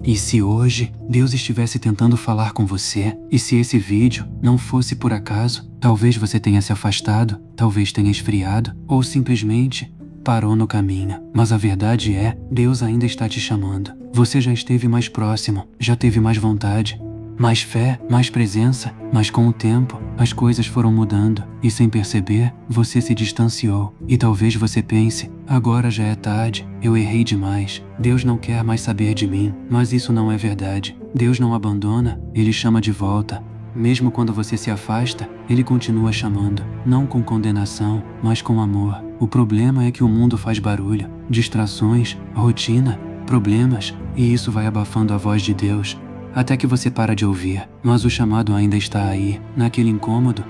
E se hoje Deus estivesse tentando falar com você, e se esse vídeo não fosse por acaso, talvez você tenha se afastado, talvez tenha esfriado, ou simplesmente parou no caminho. Mas a verdade é, Deus ainda está te chamando. Você já esteve mais próximo, já teve mais vontade, mais fé, mais presença, mas com o tempo, as coisas foram mudando, e sem perceber, você se distanciou. E talvez você pense, agora já é tarde, eu errei demais, Deus não quer mais saber de mim. Mas isso não é verdade. Deus não abandona, Ele chama de volta. Mesmo quando você se afasta, Ele continua chamando, não com condenação, mas com amor. O problema é que o mundo faz barulho, distrações, rotina, problemas, e isso vai abafando a voz de Deus, até que você para de ouvir. Mas o chamado ainda está aí, naquele incômodo,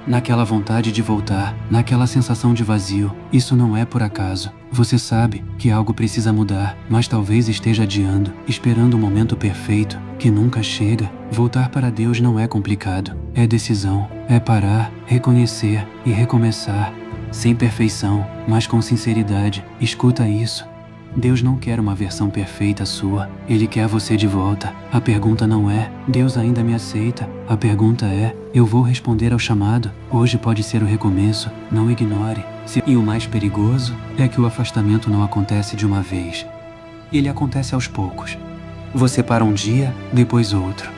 naquela vontade de voltar, naquela sensação de vazio. Isso não é por acaso. Você sabe que algo precisa mudar, mas talvez esteja adiando, esperando o momento perfeito, que nunca chega. Voltar para Deus não é complicado. É decisão, é parar, reconhecer e recomeçar. Sem perfeição, mas com sinceridade. Escuta isso. Deus não quer uma versão perfeita sua, Ele quer você de volta. A pergunta não é, Deus ainda me aceita? A pergunta é, eu vou responder ao chamado? Hoje pode ser o recomeço, não ignore. E o mais perigoso é que o afastamento não acontece de uma vez. Ele acontece aos poucos. Você para um dia, depois outro.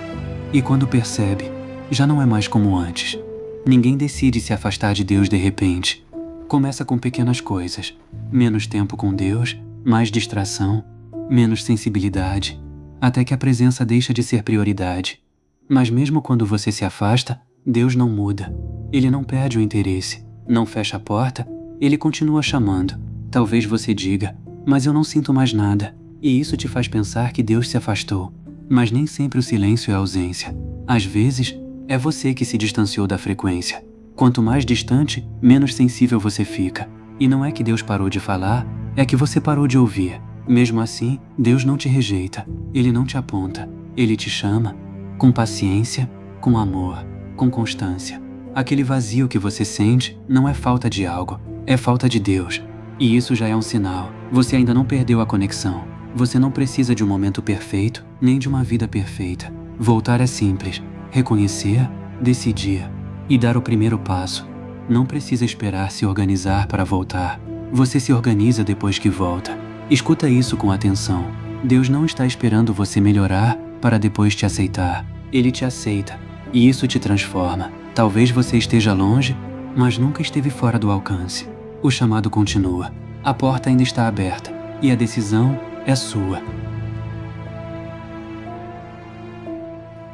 E quando percebe, já não é mais como antes. Ninguém decide se afastar de Deus de repente. Começa com pequenas coisas. Menos tempo com Deus, mais distração, menos sensibilidade, até que a presença deixa de ser prioridade. Mas mesmo quando você se afasta, Deus não muda. Ele não perde o interesse, não fecha a porta, Ele continua chamando. Talvez você diga, mas eu não sinto mais nada. E isso te faz pensar que Deus se afastou. Mas nem sempre o silêncio é ausência. Às vezes, é você que se distanciou da frequência. Quanto mais distante, menos sensível você fica. E não é que Deus parou de falar, é que você parou de ouvir. Mesmo assim, Deus não te rejeita, Ele não te aponta, Ele te chama, com paciência, com amor, com constância. Aquele vazio que você sente não é falta de algo, é falta de Deus. E isso já é um sinal, você ainda não perdeu a conexão. Você não precisa de um momento perfeito, nem de uma vida perfeita. Voltar é simples, reconhecer, decidir e dar o primeiro passo. Não precisa esperar se organizar para voltar. Você se organiza depois que volta. Escuta isso com atenção. Deus não está esperando você melhorar para depois te aceitar. Ele te aceita, e isso te transforma. Talvez você esteja longe, mas nunca esteve fora do alcance. O chamado continua. A porta ainda está aberta, e a decisão é sua.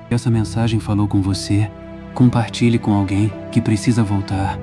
Essa mensagem falou com você? Compartilhe com alguém que precisa voltar.